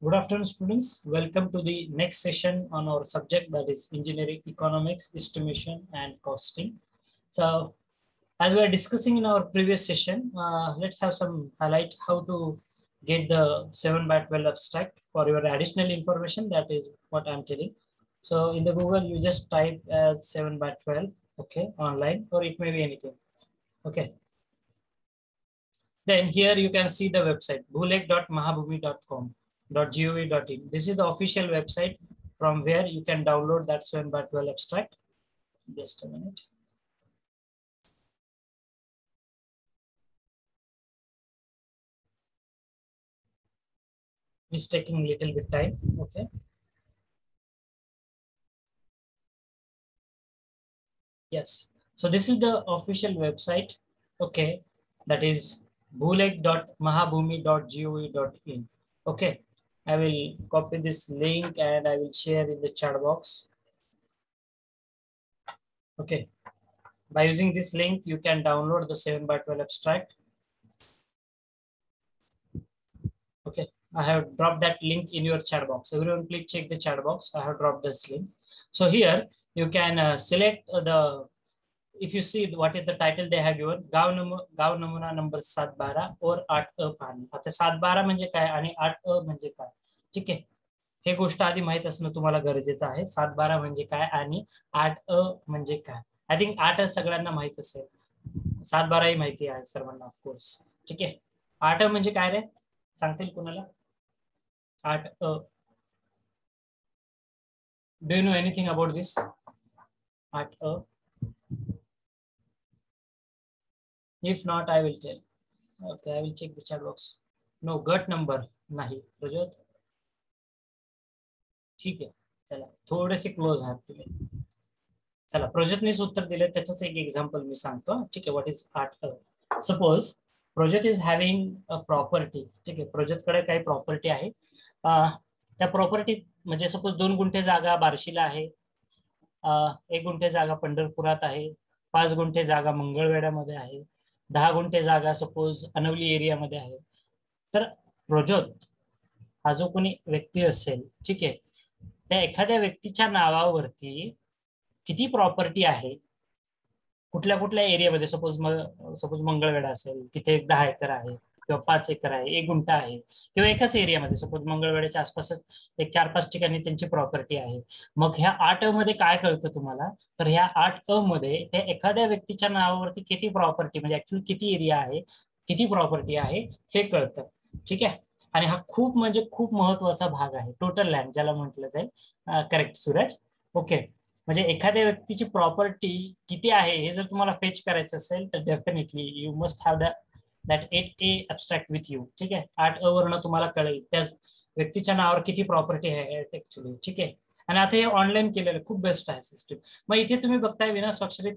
Good afternoon, students. Welcome to the next session on our subject, that is engineering economics, estimation, and costing. So, as we are discussing in our previous session, let's have some highlight how to get the 7 by 12 abstract for your additional information. That is what I'm telling. So, in the Google, you just type as 7 by 12, okay, online, or it may be anything, okay. Then here you can see the website bhulek.mahabhumi.com.gov.in. This is the official website from where you can download that 7 by 12 abstract. Just a minute. It's taking a little bit time. Okay. Yes. So this is the official website. Okay. That is bhulek.mahabhumi.gov.in. Okay. I will copy this link and I will share in the chat box. Okay. By using this link, you can download the 7 by 12 abstract. Okay, I have dropped that link in your chat box. Everyone, please check the chat box. I have dropped this link. So here you can select if you see what is the title they have given, गाव नमुना number 7-12 और 8 पाहणी. आता 7-12 म्हणजे काय आणि 8 म्हणजे काय, ठीक आहे. हे गोष्ट आधी माहित असणं तुम्हाला गरजेचं आहे. 7-12 म्हणजे काय आणि 8 म्हणजे काय. आय थिंक 8 सगळ्यांना माहित असेल, 7-12 ही माहिती आहे सर्वांना ऑफकोर्स, ठीक आहे. 8 म्हणजे काय रे, सांगतील कोणाला? 8 do you know anything about this? 8 if not I will tell. Okay, I will check the chat box. No, गट नंबर नाही प्रज्योत, ठीक आहे. चला थोडेसे क्लोज आहात तुम्ही. चला प्रोजेक्टनेच उत्तर दिले, त्याचंच एक एक्झाम्पल मी सांगतो, ठीक आहे. What is 8 suppose project is having a property, ठीक आहे. प्रोजेक्ट कडे काही प्रॉपर्टी आहे. त्या प्रॉपर्टी म्हणजे सपोज 2 गुंठे जागा बार्शीला आहे, 1 गुंठे जागा पंढरपुरात आहे, 5 गुंठे जागा मंगळवेढ्यामध्ये आहे, 10 गुंठे जागा सपोज अनवली एरियामध्ये आहे. तर प्रोजेक्ट हा जो कोणी व्यक्ती असेल, ठीक आहे, त्या एखाद्या व्यक्तीच्या नावावरती किती प्रॉपर्टी आहे, कुठल्या कुठल्या एरियामध्ये, सपोज मंगळवेढा असेल, तिथे 10 एकर आहे किंवा 5 एकर आहे, 1 गुंठा आहे, किंवा एकाच एरियामध्ये सपोज मंगळवेढ्याच्या आसपासच एक 4-5 ठिकाणी त्यांची प्रॉपर्टी आहे. मग ह्या 8 मध्ये काय कळतं तुम्हाला, तर ह्या 8 मध्ये त्या एखाद्या व्यक्तीच्या नावावरती किती प्रॉपर्टी म्हणजे ऍक्च्युअली किती एरिया आहे, किती प्रॉपर्टी आहे हे कळतं, ठीक आहे. आणि हा खूप म्हणजे खूप महत्वाचा भाग आहे, टोटल लँड ज्याला म्हटलं जाईल. Correct Suraj, okay. म्हणजे एखाद्या व्यक्तीची प्रॉपर्टी किती आहे हे जर तुम्हाला फेच करायचं असेल तर definitely you must have that 8A abstract with you, ठीक आहे. 8A वरनं तुम्हाला कळेल त्याच व्यक्तीच्या नावावर किती प्रॉपर्टी आहे ऍक्च्युअली, ठीक आहे. आणि आता हे ऑनलाईन केलेलं खूप बेस्ट आहे सिस्टीम. मग इथे तुम्ही बघताय विना स्वाक्षरीत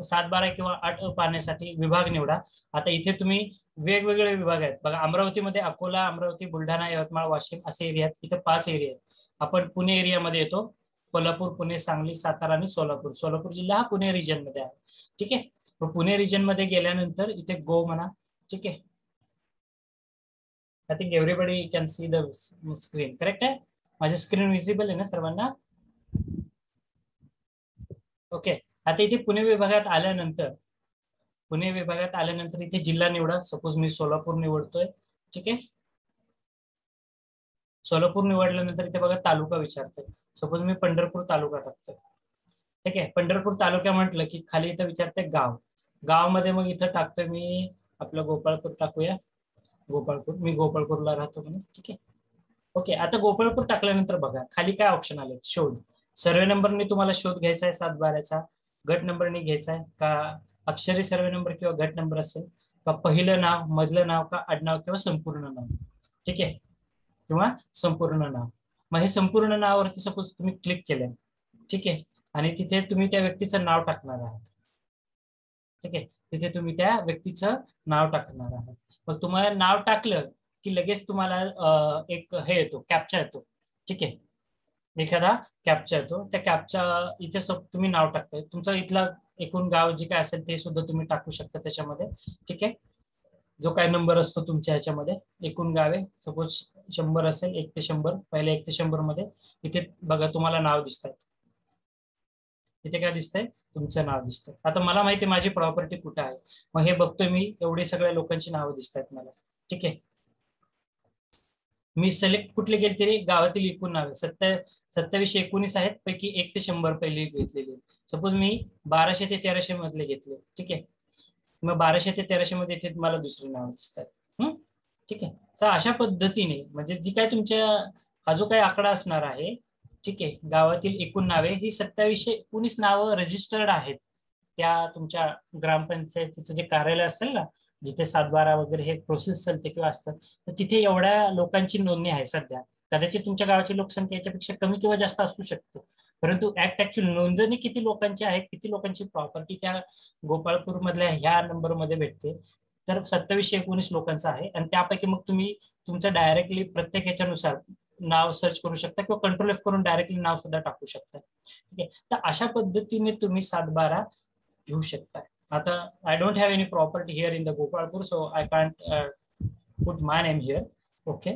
7-12 किंवा 8 पाहण्यासाठी विभाग निवडा. आता इथे तुम्ही वेगवेगळे विभाग आहेत बघा. अमरावतीमध्ये अकोला, अमरावती, बुलढाणा, यवतमाळ, वाशिम असे एरिया आहेत. इथे 5 एरिया आहेत. आपण पुणे एरियामध्ये येतो. कोल्हापूर, पुणे, सांगली, सातारा आणि सोलापूर. सोलापूर जिल्हा हा पुणे रिजन मध्ये आहे, ठीक आहे. मग पुणे रिजन मध्ये गेल्यानंतर इथे गो म्हणा, ठीक आहे. I think everybody can see the screen, correct आहे. माझी स्क्रीन विजिबल आहे ना सर्वांना? ओके. आता इथे पुणे विभागात आल्यानंतर इथे जिल्हा निवडा. सपोज मी सोलापूर निवडतोय, ठीक आहे. सोलापूर निवडल्यानंतर इथे बघा तालुका विचारतोय. सपोज मी पंढरपूर तालुका टाकतोय, ठीक आहे. पंढरपूर तालुका म्हटलं की खाली इथं विचारतंय गाव. गावमध्ये मग इथं टाकतोय मी आपलं गोपाळपूर टाकूया. गोपाळपूर, मी गोपाळपूरला राहतो म्हणून, ठीक आहे. ओके. आता गोपाळपूर टाकल्यानंतर बघा खाली काय ऑप्शन आले, शोध. सर्वे नंबरने तुम्हाला शोध घ्यायचा आहे 7-12चा, गट नंबरने घ्यायचा आहे का, अक्षरी सर्वे नंबर किंवा गट नंबर असेल का, पहिलं नाव, मधलं नाव का, आडनाव किंवा संपूर्ण नाव, ठीक आहे, किंवा संपूर्ण नाव. मग हे संपूर्ण नावावरती सपोज तुम्ही क्लिक केलं, ठीक आहे, आणि तिथे तुम्ही त्या व्यक्तीचं नाव टाकणार आहात, ठीक आहे. तिथे तुम्ही त्या व्यक्तीचं नाव टाकणार आहात. मग तुम्हाला नाव टाकलं की लगेच तुम्हाला एक हे येतो, कॅप्चा येतो, ठीक आहे. एखादा कॅप्चा येतो. त्या कॅप्चा इथे तुम्ही नाव टाकताय, तुमचं इथला एकूण गाव जे काय असेल ते सुद्धा तुम्ही टाकू शकता त्याच्यामध्ये, ठीक आहे. जो काय नंबर असतो तुमच्या ह्याच्यामध्ये एकूण गावे, सपोज 100 असेल, 1 ते 100, पहिले 1 ते 100 मध्ये इथे बघा तुम्हाला नाव दिसतात. इथे काय दिसतंय, तुमचं नाव दिसतंय. आता मला माहिती आहे माझी प्रॉपर्टी कुठे आहे, मग हे बघतोय मी, एवढी सगळ्या लोकांची नावं दिसत आहेत मला. ठीक आहे, मी सिलेक्ट कुठले केले तरी गावातील एकूण नावे 2719 आहेत, पैकी 1 ते 100 पहिली घेतलेली. सपोज मी 1200 ते 1300 मधले घेतले. ठीक आहे, मग 1200 ते 1300 मध्ये इथे मला दुसरी नावं दिसतात. ठीक आहे, तर अशा पद्धतीने म्हणजे जी काय तुमच्या हा जो काही आकडा असणार आहे, ठीक आहे, गावातील एकूण नावे ही 2719 नावं रजिस्टर्ड आहेत त्या तुमच्या ग्रामपंचायतीचं जे कार्यालय असेल ना, जिथे 7/12 वगैरे हे प्रोसेस चालते किंवा असतं, तर तिथे एवढ्या लोकांची नोंदणी आहे सध्या. कदाचित तुमच्या गावाची लोकसंख्या याच्यापेक्षा कमी किंवा जास्त असू शकते, परंतु ऍक्च्युअल नोंदणी किती लोकांची आहे, किती लोकांची प्रॉपर्टी त्या गोपाळपूर मधल्या ह्या नंबर मध्ये भेटते, तर 2719 लोकांचं आहे. आणि त्यापैकी मग तुम्ही तुमचं डायरेक्टली प्रत्येक ह्याच्यानुसार नाव सर्च करू शकता किंवा कंट्रोल एफ करून डायरेक्टली नाव सुद्धा टाकू शकता. ठीक आहे, तर अशा पद्धतीने तुम्ही 7/12 घेऊ शकता. आता I don't have any property here in the Gopalpur, so I can't put my name here. Okay,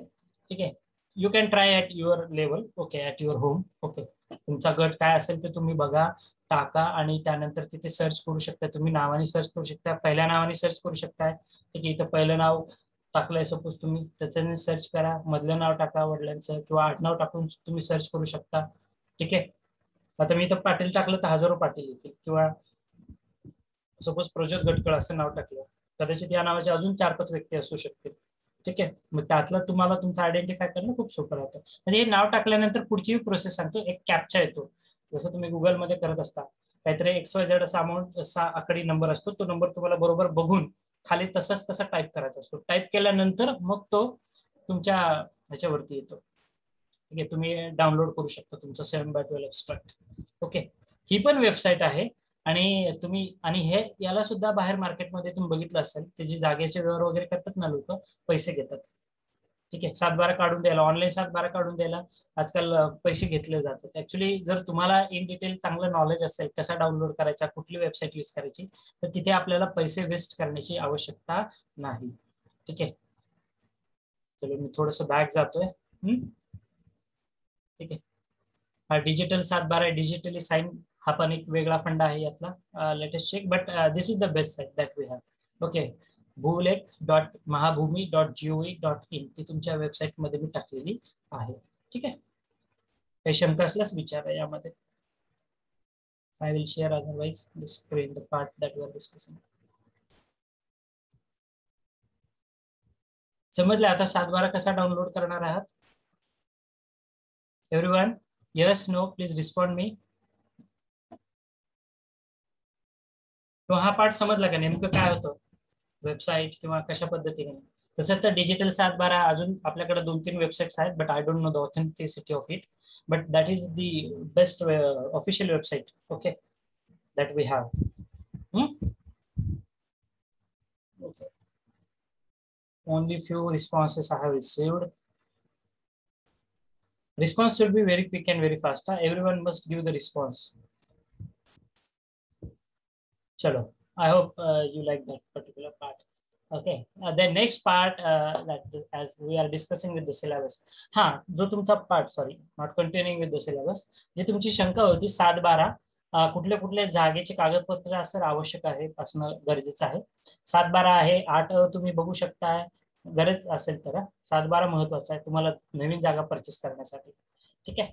ठीक आहे, you can try at your level. Okay, at your home. Okay, तुमचा गट काय असेल ते तुम्ही बघा, टाका आणि त्यानंतर तिथे सर्च करू शकता. तुम्ही नावाने सर्च करू शकता, पहिल्या नावाने सर्च करू शकता. ठीक आहे, इथं पहिलं नाव टाकलंय सपोज तुम्ही, त्याच्याने सर्च करा, मधलं नाव टाका वडिलांचं किंवा आडनाव टाकून तुम्ही सर्च करू शकता. ठीक आहे, आता मी इथं पाटील टाकलं तर हजारो पाटील येतील, किंवा सपोज प्रोजेक्ट गटकळ असं नाव टाकलं, कदाचित या नावाचे अजून 4-5 व्यक्ती असू शकतील. ठीक आहे, मग त्यातलं तुम्हाला तुमचं आयडेंटिफाय करणं खूप सोपं राहतं. म्हणजे हे नाव टाकल्यानंतर पुढची प्रोसेस सांगतो, एक कॅप्चा येतो, जसं तुम्ही गुगलमध्ये करत असता, काहीतरी XYZ असा अमाऊंट, असा आकडी नंबर असतो, तो नंबर तुम्हाला बरोबर बघून खाली तसाच तसा टाईप करायचा असतो. टाईप केल्यानंतर मग तो तुमच्या ह्याच्यावरती येतो. ठीक आहे, तुम्ही डाउनलोड करू शकता तुमचं 7/12 ॲब्स्ट्रॅक्ट. ओके, ही पण वेबसाईट आहे. आणि तुम्ही आणि हे याला सुद्धा बाहेर मार्केटमध्ये तुम्ही बघितलं असेल, ते जे जागेचे व्यवहार वगैरे करतात ना लोक, पैसे घेतात. ठीक आहे, 7/12 काढून द्यायला, ऑनलाईन 7/12 काढून द्यायला आजकाल पैसे घेतले जातात. ऍक्च्युली जर तुम्हाला इन डिटेल चांगलं नॉलेज असेल कसा डाउनलोड करायचा, कुठली वेबसाईट यूज करायची, तर तिथे आपल्याला पैसे वेस्ट करण्याची आवश्यकता नाही. ठीक आहे, चलो मी थोडस बॅक जातोय. ठीक आहे, हा डिजिटल 7/12 डिजिटली साइन, हा पण एक वेगळा फंड आहे यातला. Latest check, but this is the best site that we have. Okay, भूलेख.महाभूमी.gov.in ती तुमच्या वेबसाईटमध्ये मी टाकलेली आहे. ठीक आहे, काही शंका असल्यास विचारा यामध्ये. I will share otherwise the screen, the part that we are discussing. समजलं आता 7/12 कसा डाउनलोड करणार आहात? Everyone, yes, no, please respond me. किंवा हा पार्ट समजला का, नेमकं काय होतं वेबसाईट किंवा कशा पद्धतीने? तसं तर डिजिटल 7/12 अजून आपल्याकडे 2-3 वेबसाईट्स आहेत, but I don't know the authenticity of it, but that is the best official website. Okay, that we have. Okay. Only few responses I have received. Response should be very quick and very fast. Everyone must give the response. Chalo, I hope you like that particular part. Okay, the next part that as we are discussing with the syllabus, जो तुमचा part, sorry, not continuing with the syllabus, जे तुमची शंका होती 7/12 कुठल्या कुठल्या जागेचे कागदपत्र असणं आवश्यक आहे, असणं गरजेचं आहे. 7/12 आहे, 8 तुम्ही बघू शकताय, गरज असेल तर 7/12 महत्वाचा आहे तुम्हाला नवीन जागा परचेस करण्यासाठी. ठीक आहे,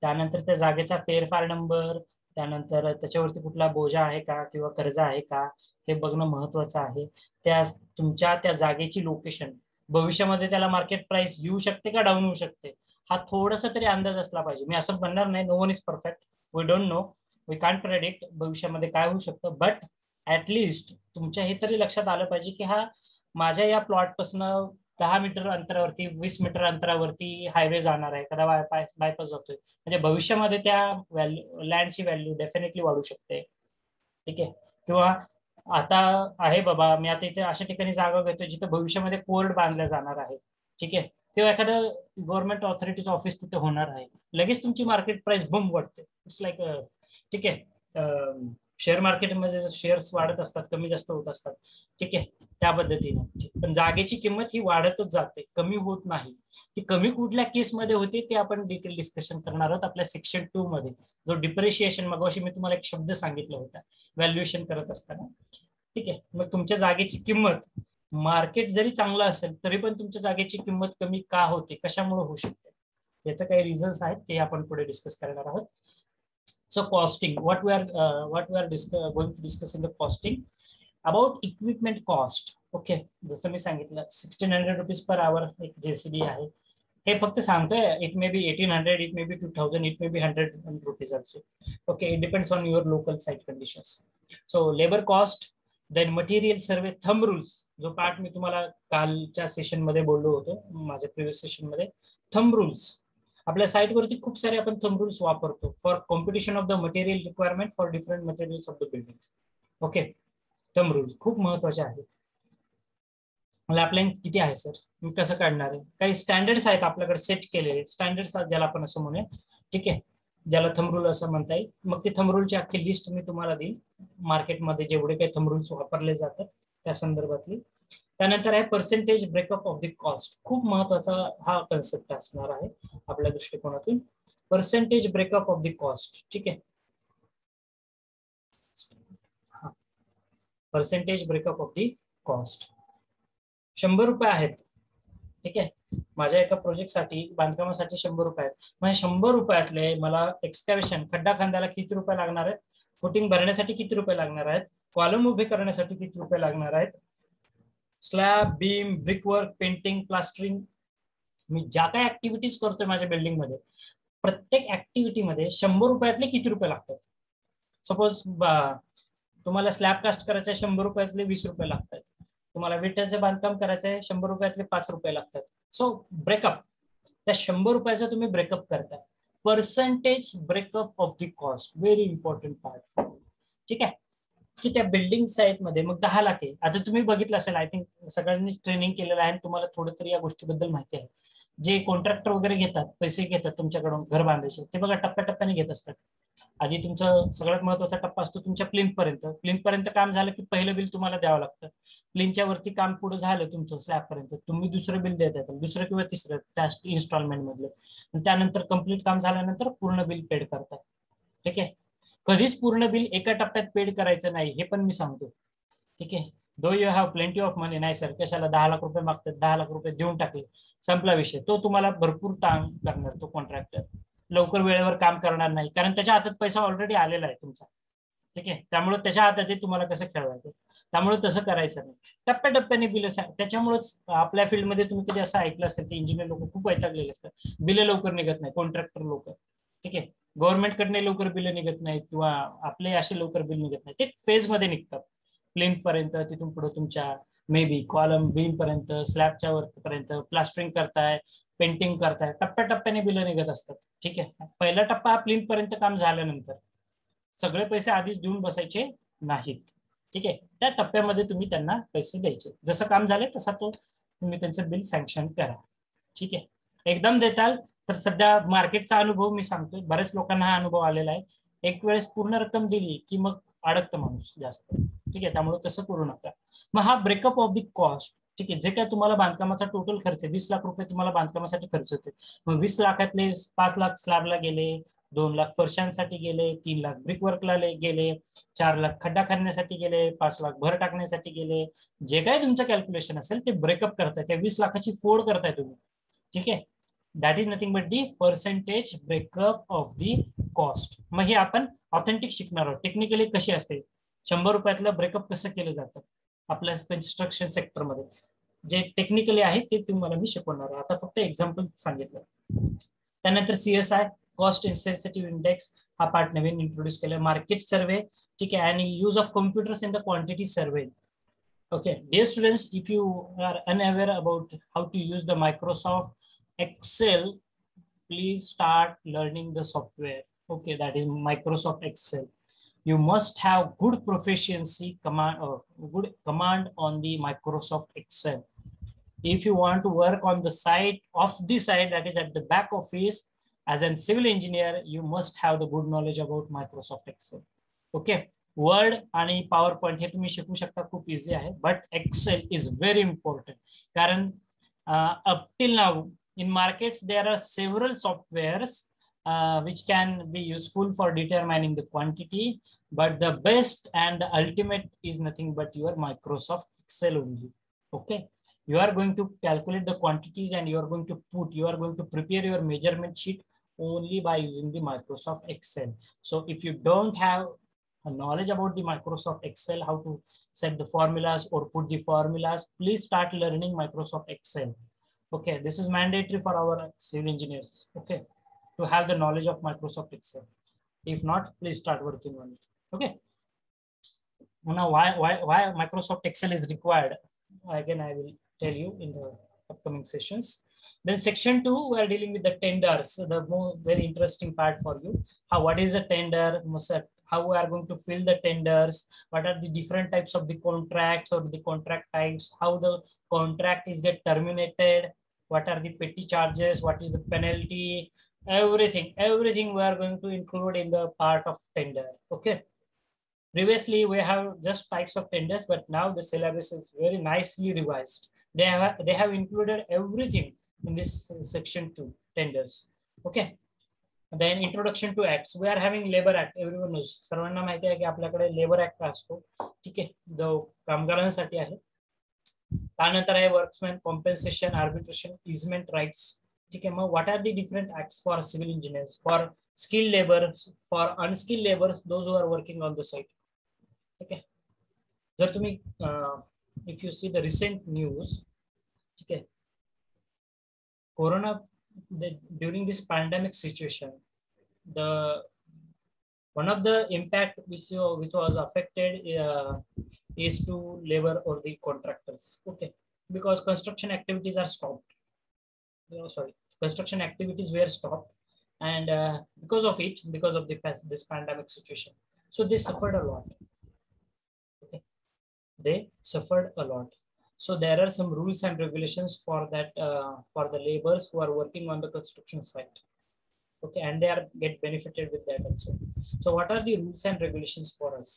त्यानंतर त्या जागेचा फेरफार नंबर, त्यानंतर त्याच्यावरती कुठला बोजा आहे का किंवा कर्ज आहे का हे बघणं महत्वाचं आहे. त्या तुमच्या त्या जागेची लोकेशन, भविष्यामध्ये त्याला मार्केट प्राइस येऊ शकते का डाऊन होऊ शकते, हा थोडासा तरी अंदाज असला पाहिजे. मी असं म्हणणार नाही, no one is perfect, we don't know, we can't predict भविष्यामध्ये काय होऊ शकतं, बट ऍटलिस्ट तुमच्या हे तरी लक्षात आलं पाहिजे की हा माझ्या या प्लॉट पासून 10 मीटर अंतरावरती, 20 मीटर अंतरावरती हायवे जाणार आहे, एखादा बायपास जातोय, म्हणजे भविष्यामध्ये त्या लँडची व्हॅल्यू डेफिनेटली वाढू शकते. ठीक आहे, किंवा आता आहे बाबा, मी आता इथे अशा ठिकाणी जागा घेतोय जिथे भविष्यामध्ये कोर्ट बांधल्या जाणार आहे. ठीक आहे, किंवा एखादं गव्हर्नमेंट ऑथॉरिटीचं ऑफिस तिथे होणार आहे, लगेच तुमची मार्केट प्राइस बूम वाढते. इट्स लाईक, ठीक आहे, शेअर मार्केटमध्ये शेअर्स वाढत असतात, कमी जास्त होत असतात, ठीक आहे, त्या पद्धतीने. पण जागेची किंमत ही वाढतच जाते, कमी होत नाही. ती कमी कुठल्या केसमध्ये होते ते आपण डिटेल डिस्कशन करणार आहोत आपल्या सेक्शन 2 मध्ये. जो डिप्रिशिएशन, मगाशी मी तुम्हाला एक शब्द सांगितला होता व्हॅल्युएशन करत असताना, ठीक आहे. मग तुमच्या जागेची किंमत, मार्केट जरी चांगलं असेल तरी पण तुमच्या जागेची किंमत कमी का होते, कशामुळे होऊ शकते, याचं काही रिझन्स आहेत ते आपण पुढे डिस्कस करणार आहोत. So costing, what we are going to discuss in the costing about equipment cost. Okay, जसं मी सांगितलं 1600 रुपीज पर आवर एक जेसीबी आहे. हे फक्त सांगतोय, it may be 1800, it may be 2000, it may be 100 rupees also. Okay, it depends on your local site conditions. So labour cost, then material survey, thumb rules, जो part मी तुम्हाला कालच्या session मध्ये बोललो होतो, माझ्या प्रिव्हियस सेशन मध्ये. Thumb rules, आपल्या साईटवरती खूप सारे आपण थंब रूल्स वापरतो for competition of the material requirement for different materials of the building. Okay, thumb rules खूप महत्वाचे आहेत. लॅपलाईन किती आहे सर, मी कसं काढणार आहे, काही स्टँडर्ड्स आहेत आपल्याकडे सेट केलेले, स्टँडर्ड्स ज्याला आपण असं म्हणूया, ठीक आहे, ज्याला थंब रूल असं म्हणता येईल. मग ते थंब रूलची अख्खी लिस्ट मी तुम्हाला देईल, मार्केटमध्ये जेवढे काही थंब रूल्स वापरले जातात त्या संदर्भातली. त्यानंतर आहे percentage breakup of the cost, खूप महत्वाचा हा कन्सेप्ट असणार आहे आपल्या दृष्टिकोनातून. Percentage breakup of the cost, ठीक आहे, percentage breakup of the cost. 100 रुपये आहेत, ठीक आहे, माझ्या एका प्रोजेक्टसाठी बांधकामासाठी 100 रुपये आहेत. म्हणजे 100 रुपयातले मला एक्सकॅव्हेशन, खड्डा खांद्याला किती रुपये लागणार आहेत, फुटिंग भरण्यासाठी किती रुपये लागणार आहेत, कॉलम उभे करण्यासाठी किती रुपये लागणार आहेत, slab, beam, brickwork, painting, plastering, मी ज्या काही ऍक्टिव्हिटीज करतोय माझ्या बिल्डिंग मध्ये, प्रत्येक ऍक्टिव्हिटीमध्ये 100 रुपयातले किती रुपये लागतात. सपोज तुम्हाला स्लॅब कास्ट करायचं आहे, 100 रुपयातले 20 रुपये लागतात. तुम्हाला विटाचं बांधकाम करायचं आहे, 100 रुपयातले 5 रुपये लागतात. सो ब्रेकअप, त्या 100 रुपयाचा तुम्ही ब्रेकअप करताय. Percentage breakup of the cost, very important part, ठीक आहे. की त्या बिल्डिंग साईट मध्ये मग 10 लाख आहे. आता तुम्ही बघितलं असेल, आय थिंक सगळ्यांनीच ट्रेनिंग केलेलं आहे, तुम्हाला थोडं तरी या गोष्टीबद्दल माहिती आहे. जे कॉन्ट्रॅक्टर वगैरे घेतात, पैसे घेतात तुमच्याकडून घर बांधायचे, ते बघा टप्प्याटप्प्याने घेत असतात. आधी तुमचा सगळ्यात महत्वाचा टप्पा असतो तुमच्या प्लिंथ पर्यंत काम झालं की पहिलं बिल तुम्हाला द्यावं लागतं. प्लिंथच्या वरती काम पुढे झालं तुमचं स्लॅब पर्यंत, तुम्ही दुसरं बिल देत येतात, दुसरं किंवा तिसरं त्या इन्स्टॉलमेंट मधलं. त्यानंतर कम्प्लीट काम झाल्यानंतर पूर्ण बिल पेड करतात, ठीक आहे. कधीच पूर्ण बिल एका टप्प्यात पेड करायचं नाही, हे पण मी सांगतो, ठीक आहे. दो यू हॅव प्लेंटी ऑफ मनी, नाही सर कशाला 10 लाख रुपये मागतात, 10 लाख रुपये देऊन टाकले, संपला विषय. तो तुम्हाला भरपूर ताण करणार, तो कॉन्ट्रॅक्टर लवकर वेळेवर काम करणार नाही, कारण त्याच्या हातात पैसा ऑलरेडी आलेला आहे तुमचा, ठीक आहे. त्यामुळे त्याच्या हातात तुम्हाला कसं खेळवायचं, त्यामुळे तसं करायचं नाही. टप्प्याटप्प्याने बिल, त्याच्यामुळेच आपल्या फील्डमध्ये तुम्ही कधी असं ऐकलं असेल, ते इंजिनियर लोक खूप वैतागलेले असतात, बिल लवकर निघत नाही, कॉन्ट्रॅक्टर लोक, ठीक आहे. गव्हर्नमेंट कडे लवकर बिल निघत नाहीत किंवा आपले असे लवकर बिल निघत नाही, ते फेज मध्ये निघतात. प्लिंथ पर्यंत, तिथून पुढे तुमच्या मे बी कॉलम बीम पर्यंत, स्लॅबच्या वर्क पर्यंत, प्लास्टरिंग करताय, पेंटिंग करताय, टप्प्याटप्प्याने बिल निघत असतात, ठीक आहे. पहिला टप्पा प्लिंथ पर्यंत काम झाल्यानंतर सगळे पैसे आधीच देऊन बसायचे नाहीत, ठीक आहे. त्या टप्प्यामध्ये तुम्ही त्यांना पैसे द्यायचे, जसं काम झाले तसा तो तुम्ही त्यांचं बिल सँक्शन करा, ठीक आहे. एकदम देताल तर सध्या मार्केटचा अनुभव मी सांगतोय, बऱ्याच लोकांना हा अनुभव आलेला आहे, एक वेळेस पूर्ण रक्कम दिली की मग अडकतं माणूस जास्त, ठीक आहे. त्यामुळे तसं करू नका. मग हा ब्रेकअप ऑफ द कॉस्ट, ठीक आहे. जे काय तुम्हाला बांधकामाचा टोटल खर्च आहे, 20 लाख रुपये तुम्हाला बांधकामासाठी खर्च होते, मग 20 लाखातले 5 लाख स्लॅबला गेले, 2 लाख फरशांसाठी गेले, 3 लाख ब्रिकवर्कला गेले, 4 लाख खड्डा खणण्यासाठी गेले, 5 लाख भर टाकण्यासाठी गेले. जे काही तुमचं कॅल्क्युलेशन असेल ते ब्रेकअप करताय, त्या 20 लाखाची फोड करताय तुम्ही, ठीक आहे. That is nothing but the percentage breakup of the cost. मग हे आपण ऑथेंटिक शिकणार आहोत, टेक्निकली कशी असते, 100 रुपयातलं ब्रेकअप कसं केलं जातं आपल्या कन्स्ट्रक्शन सेक्टरमध्ये, जे टेक्निकली आहे ते तुम्हाला मी शिकवणार. आता फक्त एक्झाम्पल सांगितलं. त्यानंतर CSI, कॉस्ट इन्सेन्सिटिव्ह इंडेक्स, हा पार्ट नवीन इंट्रोड्यूस केला. मार्केट सर्वे, ठीक आहे, आणि use of computers in the quantity survey. Okay, dear students, if you are unaware about how to use the Microsoft Excel, please start learning the software. Okay, that is Microsoft Excel. You must have good proficiency good command on the Microsoft Excel. If you want to work on the side of the side, that is at the back office, as a civil engineer, you must have the good knowledge about Microsoft Excel. Okay, word आणि power point हे तुम्ही शिकू शकता, खूप easy आहे. But excel is very important, कारण up till now in markets there are several softwares which can be useful for determining the quantity, but the best and the ultimate is nothing but your Microsoft Excel only. Okay, you are going to calculate the quantities and you are going to prepare your measurement sheet only by using the Microsoft Excel. So if you don't have a knowledge about the Microsoft Excel, how to set the formulas or put the formulas, please start learning Microsoft Excel. Okay, this is mandatory for our civil engineers, okay, to have the knowledge of Microsoft Excel. If not, please start working on it. Okay, now why Microsoft Excel is required, again I will tell you in the upcoming sessions. Then section 2, we are dealing with the tenders, the more very interesting part for you. What is a tender, how we are going to fill the tenders, what are the different types of the contracts or the contract types, how the contract is get terminated, what are the petty charges, what is the penalty, everything we are going to include in the part of tender. Okay, previously we have just types of tenders, but now the syllabus is very nicely revised. They have included everything in this section 2, tenders. Okay, then introduction to acts, we are having labor act, everyone knows, सर्वांना माहिती आहे की आपल्याकडे labour act असतो, ठीक आहे, जो कामगारांसाठी आहे. त्यानंतर आहे workmen compensation, arbitration, easement rights, ठीक आहे. मग what are the different acts for civil engineers, for skill labours, for unskill labours, those who are working on the site. ठीक आहे, जर तुम्ही if you see the recent news, ठीक आहे, corona, during this pandemic situation, the one of the impact which was affected is to labor or the contractors. Okay, because construction activities are stopped. Construction activities were stopped, and because of this pandemic situation, so they suffered a lot. Okay, they suffered a lot. So there are some rules and regulations for that, for the laborers who are working on the construction site. Okay, and they are get benefited with that also. So what are the rules and regulations for us?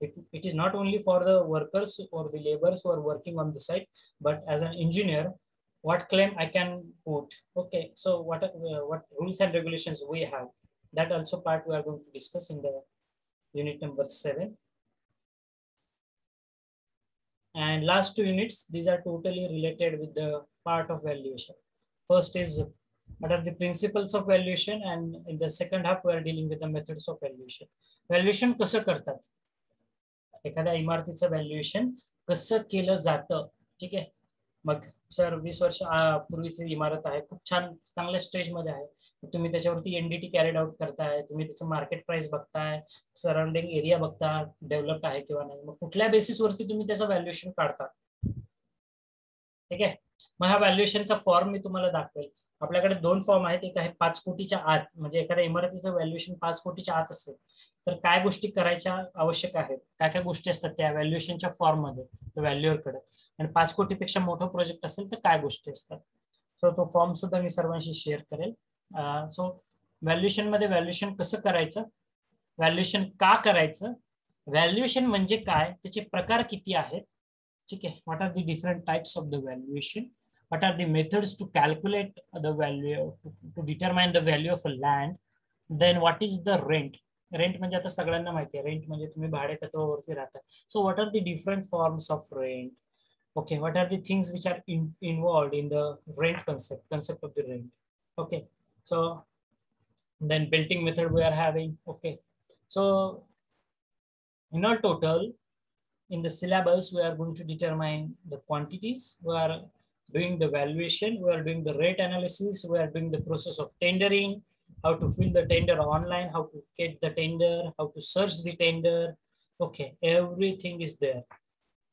It is not only for the workers or the laborers who are working on the site, but as an engineer, what claim I can put. Okay, so what rules and regulations we have, that also part we are going to discuss in the unit number 7. And last 2 units, these are totally related with the part of valuation. First is what are the principles of valuation, and in the second half we are dealing with the methods of valuation. Valuation कसं करतात, एखाद्या इमारतीचं valuation कसं केलं जातं, ठीक आहे. मग सर 20 वर्ष पूर्वीची इमारत आहे, खूप छान चांगल्या स्टेज मध्ये आहे, तुम्ही त्याच्यावरती एनडीटी कॅरीड आउट करताय, तुम्ही त्याचं मार्केट प्राइस बघताय, सराउंडिंग एरिया बघता डेव्हलप आहे किंवा नाही, मग कुठल्या बेसिसवरती तुम्ही त्याचं व्हॅल्युएशन काढता. ठीक आहे, मग हा व्हॅल्युएशनचा फॉर्म मी तुम्हाला दाखवेल. आपल्याकडे 2 फॉर्म आहेत, एक आहे 5 कोटीच्या आत, म्हणजे एखाद्या इमारतीचं व्हॅल्युएशन 5 कोटीच्या आत असेल तर काय गोष्टी करायच्या आवश्यक आहेत, काय काय गोष्टी असतात त्या व्हॅल्युएशनच्या फॉर्म मध्ये व्हॅल्युअरकडे, आणि 5 कोटीपेक्षा मोठं प्रोजेक्ट असेल तर काय गोष्टी असतात. सो तो फॉर्म सुद्धा मी सर्वांशी शेअर करेल. सो व्हॅल्युएशन मध्ये व्हॅल्युएशन कसं करायचं, व्हॅल्युएशन का करायचं, व्हॅल्युएशन म्हणजे काय, त्याचे प्रकार किती आहेत, ठीक आहे. What are the different types of the valuation, what are the methods to calculate the value, to determine the value of a land, then what is the rent. Rent म्हणजे आता सगळ्यांना माहिती आहे, रेंट म्हणजे तुम्ही भाडे तत्वावरती राहता. So what are the different forms of rent. Okay, what are the things which are involved in the rent concept of the rent. Okay, so then built-in method we are having. Okay, so in all total in the syllabus we are going to determine the quantities, we are doing the valuation, we are doing the rate analysis, we are doing the process of tendering, how to fill the tender online, how to get the tender, how to search the tender. Okay, everything is there.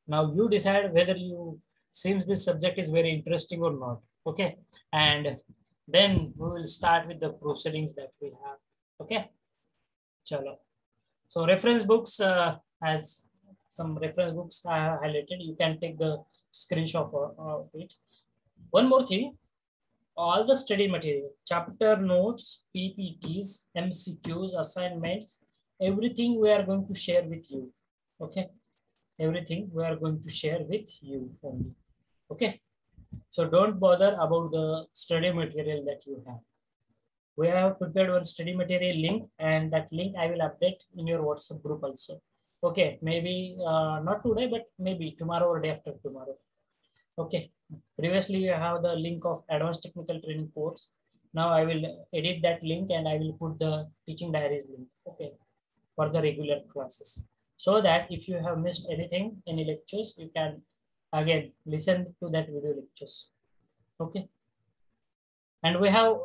Now you decide whether you seems this subject is very interesting or not. Okay, and then we will start with the proceedings that we have. Okay, chalo. So reference books, as some reference books are highlighted, you can take the screenshot of it. One more thing, all the study material, chapter notes, PPTs, MCQs, assignments, everything we are going to share with you. Okay, everything we are going to share with you only. Okay, so don't bother about the study material that you have. We have prepared one study material link, and that link I will update in your WhatsApp group also. Okay, maybe not today, but maybe tomorrow or day after tomorrow. Okay, previously you have the link of advanced technical training course. Now I will edit that link and I will put the teaching diaries link, okay, for the regular classes, so that if you have missed anything, any lectures, you can again listen to that video lectures. Okay, and we have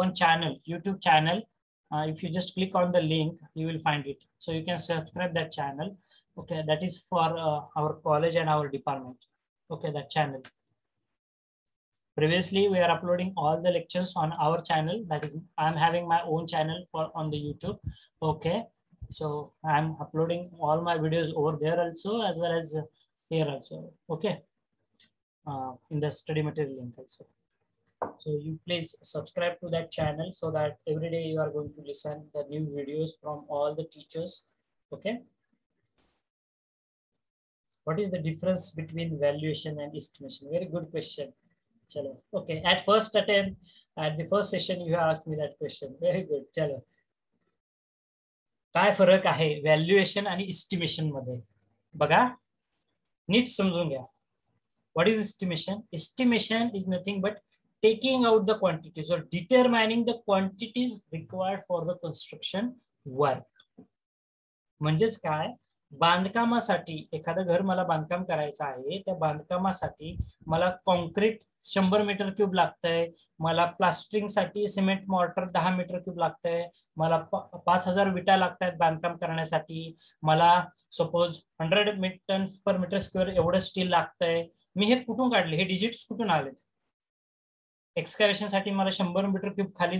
one channel, YouTube channel. If you just click on the link, you will find it, so you can subscribe that channel. Okay, that is for our college and our department. Okay, that channel. Previously, we are uploading all the lectures on our channel. That is, I'm having my own channel for on the YouTube. Okay, so I'm uploading all my videos over there also, as well as here also. Okay, in the study material link also. So you please subscribe to that channel, so that every day you are going to listen the new videos from all the teachers. Okay. What is the difference between valuation and estimation? Very good question. Chalo. Okay, at first attempt, at the first session, you asked me that question. Very good. Chalo. काय फरक आहे valuation आणि estimation मध्ये? बघा, नीट समजून घ्या. What is estimation? Estimation is nothing but taking out the quantities or determining the quantities required for the construction work. म्हणजेच काय, बांधकामासाठी एखादं घर मला बांधकाम करायचं आहे, त्या बांधकामासाठी मला कॉन्क्रीट 100 मीटर क्यूब लागतंय, मला प्लास्टरिंग साठी सिमेंट मॉर्टर 10 मीटर क्यूब लागतंय, मला 5000 विटा लागतात बांधकाम करण्यासाठी, मला सपोज 100 टन्स पर मीटर स्क्वेअर एवढं स्टील लागतंय. मी हे कुठून काढले? हे डिजिट्स कुठून आलेत? एक्सकॅव्हेशन साठी मला 100 मीटर क्यूब खाली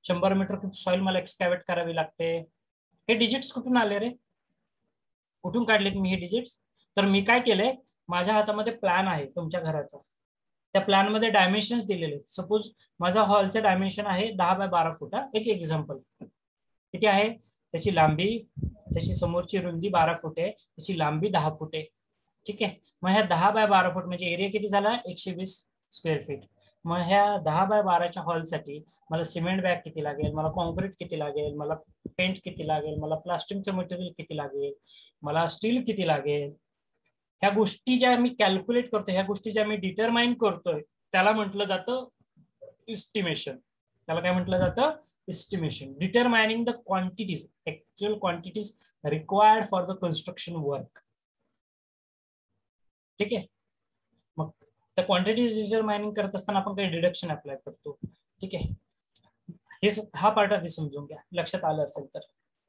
100 मीटर क्यूब सॉइल मला एक्सकॅव्हेट करावी लागते. हे डिजिट्स कुठून आले रे? कुठून काढलेत मी हे डिजिट्स? तर मी काय केलंय, माझ्या हातामध्ये प्लॅन आहे तुमच्या घराचा. त्या प्लॅन मध्ये डायमेन्शन्स दिलेले. सपोज माझा हॉलचं डायमेन्शन आहे 10 बाय 12 फूट. एक एक्झाम्पल. किती आहे? त्याची लांबी, त्याची समोरची रुंदी 12 फूट आहे, त्याची लांबी 10 फूट आहे. ठीक आहे. मग ह्या 10 बाय 12 फूट म्हणजे एरिया किती झाला? 120 स्क्वेअर फीट. मग ह्या 10 बाय 12च्या हॉलसाठी मला सिमेंट बॅग किती लागेल, मला कॉन्क्रीट किती लागेल, मला पेंट किती लागेल, मला प्लास्टिकचं मटेरियल किती लागेल, मला स्टील किती लागेल, ह्या गोष्टी ज्या मी कॅल्क्युलेट करतो, ह्या गोष्टी ज्या मी डिटरमाइन करतोय, त्याला म्हटलं जातं एस्टिमेशन. त्याला काय म्हटलं जातं? Estimation. Determining the quantities, actual quantities required for the construction work. ठीक आहे. मग त्या क्वांटिटीज डिटरमाइनिंग करत असताना आपण काही डिडक्शन अप्लाय करतो. ठीक आहे. हा पार्ट आधी समजून घ्या, लक्षात आलं असेल तर.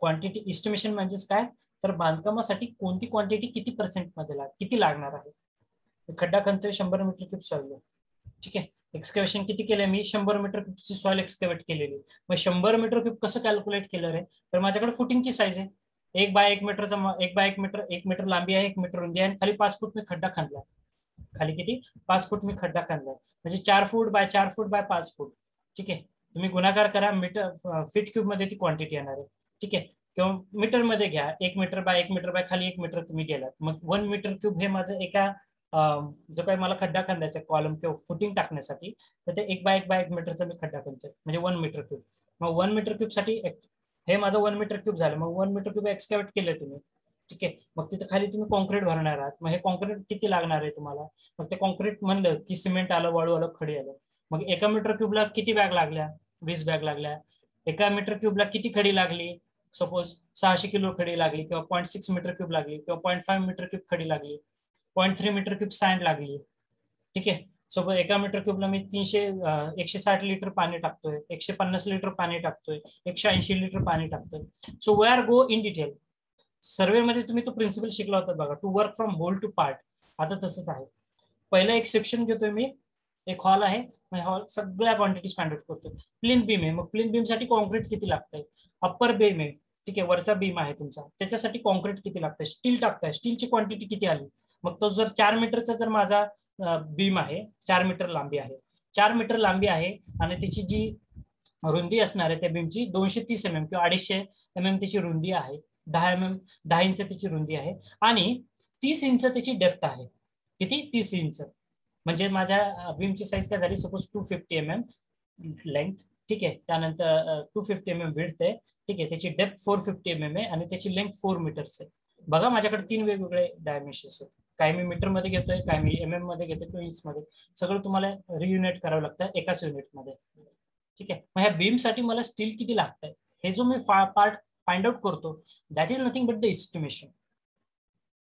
क्वांटिटी एस्टिमेशन म्हणजेच काय, तर बांधकामासाठी कोणती क्वांटिटी किती पर्सेंट मध्ये किती लागणार आहे. खड्डा खणतोय 100 मीटर क्यूब सॉइल. ठीक आहे. एक्सकॅव्हेशन किती केलंय मी? 100 मीटर क्यूबची सॉइल एक्सकॅव्हेट केलेली. मग 100 मीटर क्यूब कसं कॅल्क्युलेट केलं रे? तर माझ्याकडे फुटिंगची साईज आहे. 1 बाय 1 मीटरचा 1 मीटर लांबी आहे, 1 मीटर रुंदी आहे, आणि खाली 5 फूट मी खड्डा खणलाय. खाली किती? 5 फूट मी खड्डा खणलाय. म्हणजे 4 फूट बाय 4 फूट बाय 5 फूट. ठीक आहे. तुम्ही गुणाकार करा, मीटर फीट क्यूब मध्ये ती क्वांटिटी येणार आहे. ठीक आहे. किंवा मीटर मध्ये घ्या, 1 मीटर बाय 1 मीटर बाय खाली 1 मीटर तुम्ही गेलात. मग 1 मीटर क्यूब हे माझं एका जो काही मला खड्डा खणायचा कॉलम किंवा फुटिंग टाकण्यासाठी, तर ते 1 बाय 1 बाय 1 मीटरचा मी खड्डा खणतोय, म्हणजे 1 मीटर क्यूब. मग 1 मीटर क्यूब साठी हे माझं 1 मीटर क्यूब झालं. मग 1 मीटर क्यूब एक्सकॅव्हेट केलं तुम्ही. ठीक आहे. मग तिथे खाली तुम्ही कॉन्क्रीट भरणार आहात. मग हे कॉन्क्रीट किती लागणार आहे तुम्हाला? मग ते कॉन्क्रीट म्हणलं की सिमेंट आलं, वाळू आलं, खडी आलं. मग एका मीटर क्यूबला किती बॅग लागल्या? 20 बॅग लागल्या. एका मीटर क्यूबला किती खडी लागली? सपोज 600 किलो खडी लागली, किंवा 0.6 मीटर क्यूब लागली, किंवा 0.5 मीटर क्यूब खडी लागली, 0.3 मीटर क्यूब सँड लागली. ठीक आहे. सपोज एका मीटर क्यूबला मी 160 लिटर पाणी टाकतोय, 150 लिटर पाणी टाकतोय, 180 लिटर पाणी टाकतोय. So we are go in detail. Survey मध्ये तुम्ही तो प्रिन्सिपल शिकला होता बघा, to work from whole to part. आता तसंच आहे. पहिला एक सेक्शन घेतोय मी, एक हॉल आहे, हॉल सगळ्या क्वांटिटी स्टँडर्ड करतोय. प्लिन बीम आहे, मग प्लिन बीम साठी कॉन्क्रीट किती लागतंय? अप्पर बीम आहे, ठीक आहे, वरचा बीम आहे तुमचा, त्याच्यासाठी कॉन्क्रीट किती लागतंय? स्टील टाकताय, स्टीलची क्वांटिटी किती आली? मग तो जर 4 मीटरचा जर माझा बीम आहे, 4 मीटर लांबी आहे, 4 मीटर लांबी आहे, आणि त्याची जी रुंदी असणार आहे त्या बीमची 230 mm किंवा 250 mm त्याची रुंदी आहे. 10 इंच त्याची रुंदी आहे आणि 30 इंच त्याची डेप्थ आहे. किती? 30 इंच. म्हणजे माझ्या बीमची साईज काय झाली, सपोज 250 mm लेंथ, ठीक आहे. त्यानंतर 250 mm विड्थ आहे, ठीक आहे. त्याची डेप्थ 450 mm आहे आणि त्याची लेंथ 4 मीटर्स आहे. बघा माझ्याकडे 3 वेगवेगळे डायमेन्शन्स आहेत. काय मी मीटर मध्ये घेतोय, काय मी MM मध्ये घेतोय किंवा इंच मध्ये. सगळं तुम्हाला रियुनिट करावं लागतं एकाच युनिट मध्ये, ठीक आहे. मग ह्या बीम साठी मला स्टील किती लागतंय हे जो मी पार्ट फाइंड आउट करतो, that is nothing but the estimation.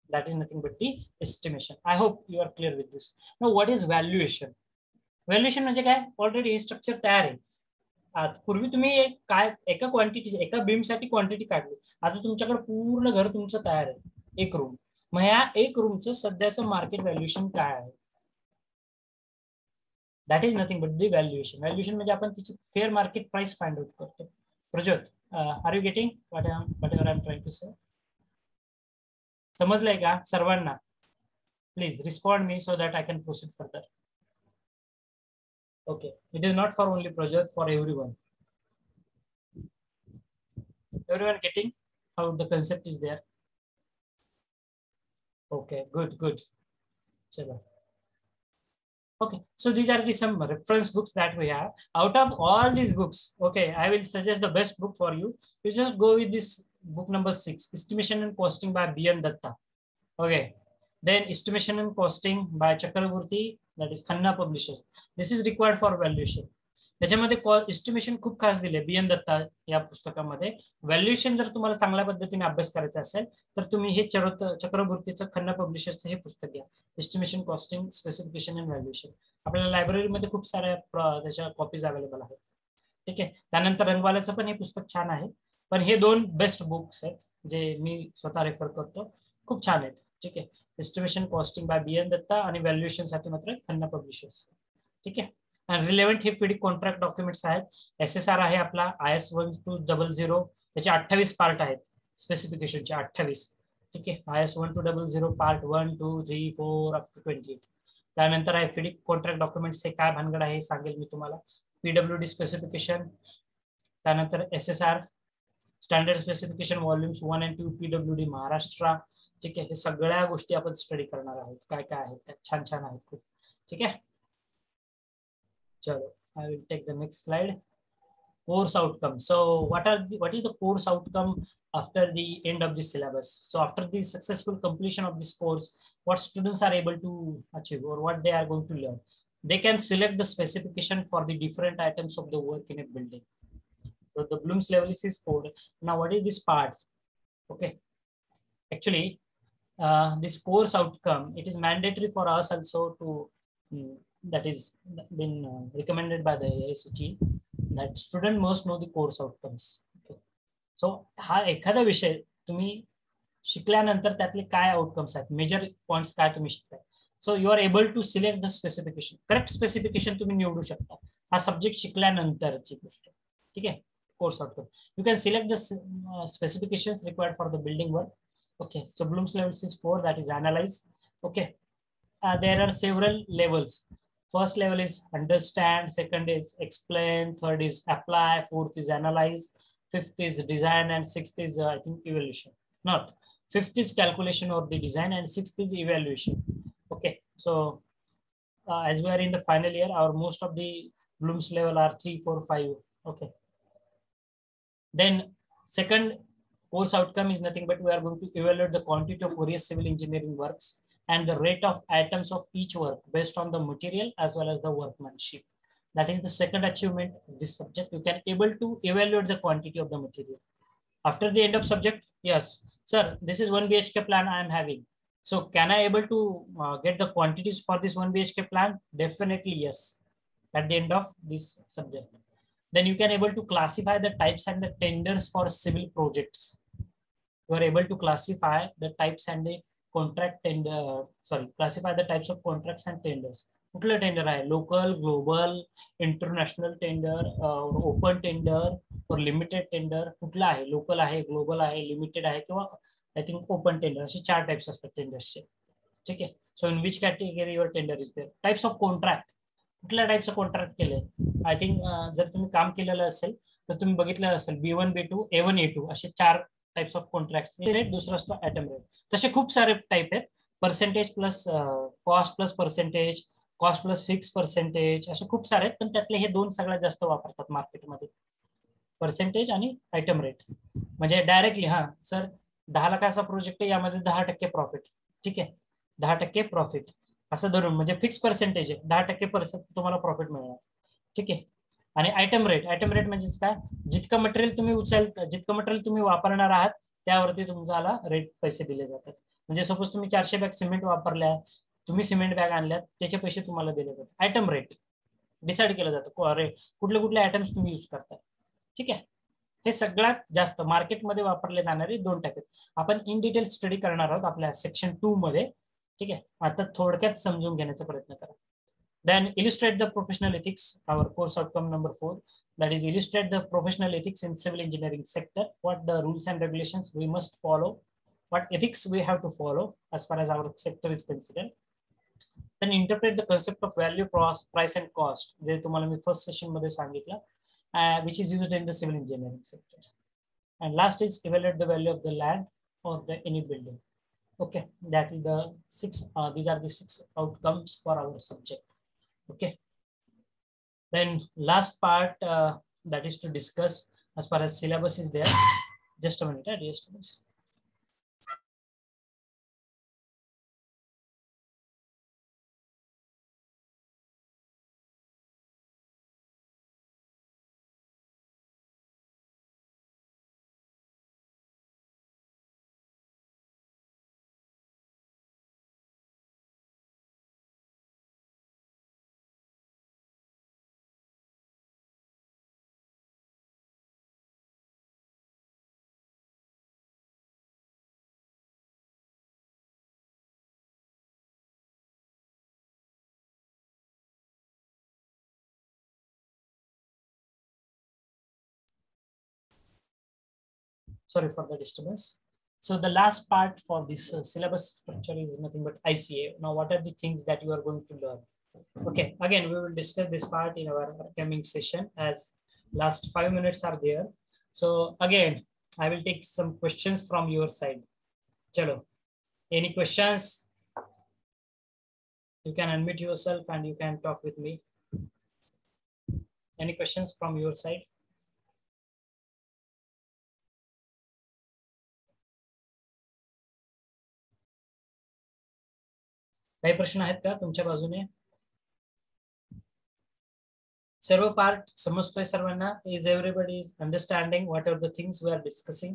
That is nothing but the estimation. I hope you are clear with this. Now, what is valuation? Valuation म्हणजे काय? ऑलरेडी हे स्ट्रक्चर तयार आहे. पूर्वी तुम्ही काय एका क्वांटिटी, एका बीम साठी क्वांटिटी काढली. आता तुमच्याकडे पूर्ण घर तुमचं तयार आहे, एक रूम. मग ह्या एक रूमचं सध्याचं मार्केट व्हॅल्युएशन काय आहे? That is nothing but the valuation. Valuation म्हणजे आपण तिची fair market price find out करतो. Prajyot, are you getting whatever I am trying to say? समजलंय का सर्वांना? Please respond me so that I can proceed further. Okay, it is not for only project, for everyone. Everyone getting how the concept is there? Okay, good. Chalo. Okay, so these are the some reference books that we have. Out of all these books, okay, I will suggest the best book for you. You just go with this book number 6, Estimation and Costing by B.N. Datta. Okay, then Estimation and Costing by Chakraborty, that is Khanna Publishers. This is required for valuation. त्याच्यामध्ये estimation खूप खास दिले B.N. Datta या पुस्तकामध्ये. Valuation जर तुम्हाला चांगल्या पद्धतीने अभ्यास करायचा असेल तर तुम्ही हे चक्रवर्तीचं खन्ना पब्लिशर्सचं हे पुस्तक घ्या, estimation, costing, specification and valuation. आपल्याला लायब्ररीमध्ये खूप साऱ्या त्याच्या कॉपीज अवेलेबल आहेत, ठीक आहे. त्यानंतर रंगवालाचं पण हे पुस्तक छान आहे. पण हे 2 बेस्ट बुक्स आहेत जे मी स्वतः रेफर करतो, खूप छान आहेत, ठीक आहे. Estimation costing bye B.N. Datta आणि व्हॅल्युएशन साठी मात्र खन्ना पब्लिशर्स, ठीक आहे. आणि रिलेव्हंट हे FIDIC कॉन्ट्रॅक्ट डॉक्युमेंट्स आहेत. SSR आहे आपला IS 1200, त्याचे 28 पार्ट आहेत स्पेसिफिकेशनचे, 28, ठीक आहे. IS 1200 part 1, 2, 3, 4 up to 28. त्यानंतर आहे FIDIC कॉन्ट्रॅक्ट डॉक्युमेंट्स, हे काय भानगड आहे सांगेल मी तुम्हाला. PWD स्पेसिफिकेशन, त्यानंतर SSR standard specification volumes 1 and 2, PWD Maharashtra, ठीक आहे. हे सगळ्या गोष्टी आपण स्टडी करणार आहोत, काय काय आहेत त्या, छान छान आहेत खूप, ठीक आहे. चलो, I will take the next slide. Course outcome. So what is the course outcome after the end of the syllabus? So after the successful completion of this course, what students are able to achieve or what they are going to learn? They can select the specification for the different items of the work in a building. So the Bloom's level is 4. Now what is this part? Okay, actually this course outcome, it is mandatory for us also to that is been recommended by the AICTE, that student must know the course outcomes. Okay. So हा एखादा विषय तुम्ही शिकल्यानंतर त्यातले काय outcomes आहेत, major points काय तुम्ही शिकताय. So you are able to select the specification, correct specification तुम्ही निवडू शकता. हा सब्जेक्ट शिकल्यानंतरची गोष्ट, ठीक आहे. Course outcome, you can select the specifications required for the building work. Okay, so Bloom's levels is 4, that is analyze. Okay, there are several levels. First level is understand, second is explain, third is apply, fourth is analyze, fifth is design, and sixth is I think evaluation. Not fifth is calculation of the design, and sixth is evaluation. Okay, so as we are in the final year, our most of the Bloom's level are 3, 4, 5. Okay, then second course outcome is nothing but we are going to evaluate the quantity of various civil engineering works and the rate of items of each work based on the material as well as the workmanship. That is the second achievement of this subject. You can able to evaluate the quantity of the material. After the end of subject, yes, sir, this is 1 BHK plan I am having. So can I able to get the quantities for this 1 BHK plan? Definitely yes, at the end of this subject. Then you can able to classify the types and the tenders for civil projects. You are able to classify the types and the classify the types of contracts and tenders. कुठलं tender आहे, local, global, international tender, open tender और limited tender, कुठलं आहे, local आहे, global आहे, limited आहे किंवा I think open tender, असे 4 टाइप्स असतात टेंडर्सचे, ठीक आहे. So in which category your tender is there. Types of contract, कुठल्या टाइपचं कॉन्ट्रॅक्ट केलंय. आय थिंक जर तुम्ही काम केलेलं असेल तर तुम्ही बघितलं असेल B1, B2, A1, A2 असे 4 टाइप्स ऑफ कॉन्ट्रॅक्ट. रेट दुसरा असतो ॲटम रेट. तसे खूप सारे टाईप आहेत. Percentage plus cost plus percentage, cost plus fix percentage, असे खूप सारे आहेत. पण त्यातले हे दोन सगळ्यात जास्त वापरतात मार्केटमध्ये, पर्सेंटेज आणि आयटम रेट. म्हणजे डायरेक्टली हा सर 10 लाखाचा प्रोजेक्ट आहे, यामध्ये 10% प्रॉफिट, ठीक आहे, 10% प्रॉफिट असं धरून, म्हणजे फिक्स पर्सेंटेज आहे, 10% तुम्हाला प्रॉफिट मिळणार, ठीक आहे. आणि आयटम रेट म्हणजे काय, जितकं मटेरियल तुम्ही वापरणार आहात त्यावरती तुम्हाला रेट पैसे दिले जातात. म्हणजे सपोज तुम्ही 400 बॅग सिमेंट वापरल्या, तुम्ही सिमेंट बॅग आणल्यात, त्याचे पैसे तुम्हाला दिले जातात. आयटम रेट डिसाईड केलं जातं कुठले कुठले आयटम्स तुम्ही यूज करताय, ठीक आहे. हे सगळ्यात जास्त मार्केटमध्ये वापरले जाणारे दोन टाईप आहेत. आपण इन डिटेल स्टडी करणार आहोत आपल्या सेक्शन 2 मध्ये, ठीक आहे. आता थोडक्यात समजून घेण्याचा प्रयत्न करा. Then illustrate the professional ethics, our course outcome number 4, that is illustrate the professional ethics in civil engineering sector, what the rules and regulations we must follow, what ethics we have to follow as far as our sector is considered. Then interpret the concept of value, price and cost, जे तुम्हाला मी first session मध्ये सांगितलं, which is used in the civil engineering sector. And last is evaluate the value of the land or the any building. Okay, that is the these are the 6 outcomes for our subject. Okay, then last part that is to discuss as far as syllabus is there. Just a minute, dear students. Sorry for the disturbance. So the last part for this syllabus structure is nothing but ICA. Now what are the things that you are going to learn? Okay, again we will discuss this part in our upcoming session, as last 5 minutes are there. So again I will take some questions from your side. Chalo, any questions? You can unmute yourself and you can talk with me. Any questions from your side? काही प्रश्न आहेत का तुमच्या बाजूने? सर्व part समजतोय सर्वांना? Is everybody is understanding whatever the things we are discussing?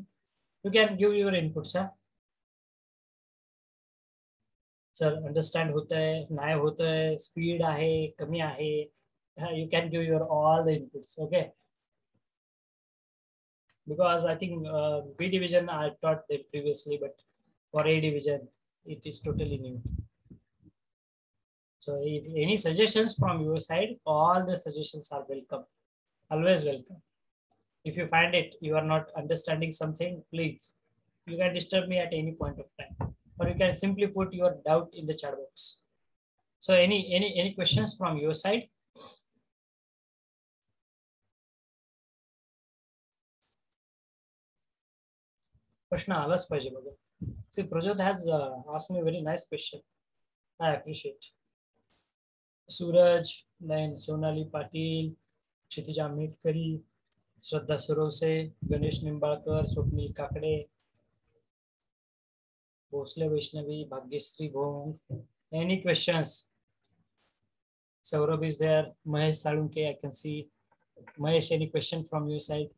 You can give your inputs. Sir understand होतंय, नाही होतंय, स्पीड आहे, कमी आहे, you can give your all the inputs. Okay, because I think B division I taught them previously, but for A division it is totally new. So if any suggestions from your side, all the suggestions are welcome, always welcome. If you find it you are not understanding something, please you can disturb me at any point of time, or you can simply put your doubt in the chat box. So any questions from your side? प्रश्न आलाच पाहिजे बघा. See, Prajot has asked me a very nice question. I appreciate. Suraj, then Sonali Patil, Kshitija Metkari, Shraddha Surose, Ganesh Nimbalkar, Swapnil Kakade, Bhosle Vaishnavi, Bhagyashree Bhong. Any questions? Saurabh is there. Mahesh Salunke, I can see. Mahesh, any question from your side?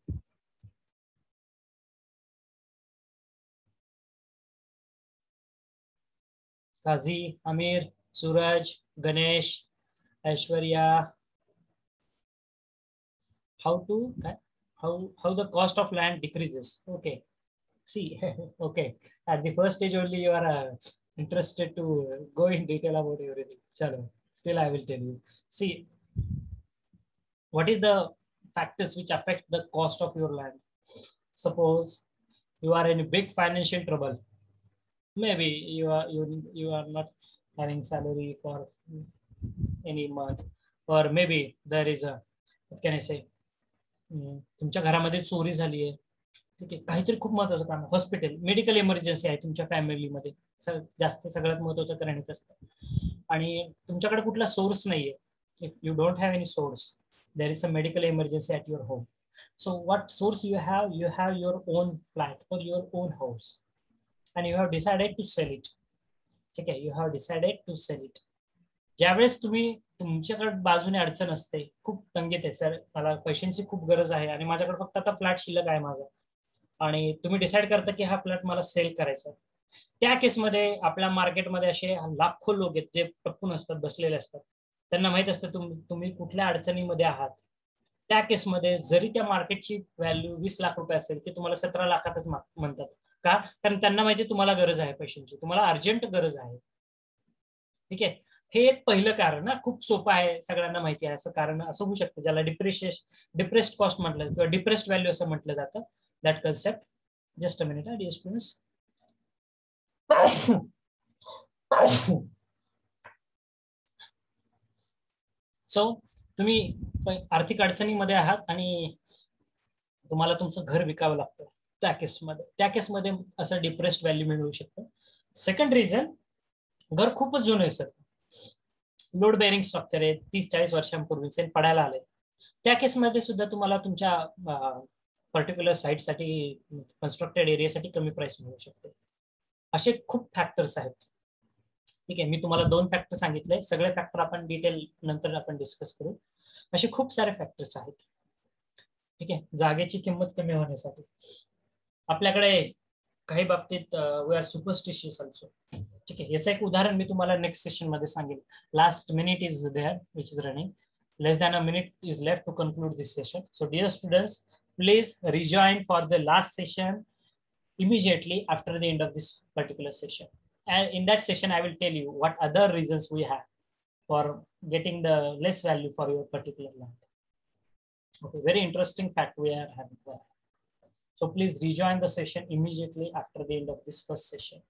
Kazi, Amir, Suraj, Ganesh, Aishwarya. How the cost of land decreases? Okay, see. Okay, at the first stage only you are interested to go in detail about everything. Chalo, still I will tell you. See, what is the factors which affect the cost of your land? Suppose you are in a big financial trouble. Maybe you are not having salary for any month, or maybe there is a, what can I say, तुमच्या घरामध्ये चोरी झाली आहे, ठीक आहे. काहीतरी खूप महत्वाचं काम आहे, हॉस्पिटल, मेडिकल इमर्जन्सी आहे तुमच्या फॅमिलीमध्ये, जास्त सगळ्यात महत्वाचं करण्याचं असतं, आणि तुमच्याकडे कुठला सोर्स नाहीये. If you don't have any source, there is a medical emergency at your home. So what source you have? You have your own flat or your own house, and you have decided to sell it. ठीक आहे, you have decided to sell it. ज्यावेळेस तुम्ही, तुमच्याकडे बाजूने अडचण असते, खूप तंगीत आहे, सर मला पैशांची खूप गरज आहे आणि माझ्याकडे फक्त आता फ्लॅट शिल्लक आहे माझा, आणि तुम्ही डिसाईड करता की हा फ्लॅट मला सेल करायचा. त्या केसमध्ये आपल्या मार्केटमध्ये असे लाखो लोक आहेत जे टप्पून असतात, बसलेले असतात. त्यांना माहित असतं तुम्ही कुठल्या अडचणीमध्ये आहात. त्या केसमध्ये जरी त्या मार्केटची व्हॅल्यू 20 लाख रुपये असेल, ते तुम्हाला 17 लाखातच म्हणतात. का? कारण त्यांना माहिती तुम्हाला गरज आहे पैशांची, तुम्हाला अर्जंट गरज आहे. ठीक आहे, हे एक पहिलं कारण ना, खूप सोपं आहे, सगळ्यांना माहिती आहे. असं कारण असं होऊ शकतं ज्याला डिप्रेस्ड कॉस्ट म्हटलं किंवा डिप्रेस्ड व्हॅल्यू असं म्हटलं जातं. That concept, just a minute dear students. So तुम्ही आर्थिक अडचणीमध्ये आहात आणि तुम्हाला तुमचं घर विकावं लागतं. त्या केसमध्ये असं डिप्रेस्ड व्हॅल्यू मिळू शकतं. सेकंड रिझन, घर खूपच जुनं आहे सर, लोड बेअरिंग स्ट्रक्चर आहे, 30-40 वर्षांपूर्वीचे पडायला आले. त्या केसमध्ये सुद्धा तुम्हाला तुमच्या पर्टिक्युलर साईटसाठी, कन्स्ट्रक्टेड एरियासाठी कमी प्राइस मिळू शकते. असे खूप फॅक्टर्स आहेत. ठीक आहे, मी तुम्हाला 2 फॅक्टर सांगितले, सगळे फॅक्टर आपण डिटेल नंतर आपण डिस्कस करू. असे खूप सारे फॅक्टर्स आहेत. ठीक आहे, जागेची किंमत कमी होण्यासाठी आपल्याकडे काही बाबतीत वी आर सुपरस्टिशियस ऑल्सो. ठीक आहे, याचं एक उदाहरण मी तुम्हाला नेक्स्ट सेशन मध्ये सांगेल. Last minute is there which is running, less than a minute is left to conclude this session. So dear students, please rejoin for the last session immediately after the end of this particular session. And in that session, I will tell you what other reasons we have for getting the less value for your particular land. Okay, very interesting fact we are having there. So please rejoin the session immediately after the end of this first session.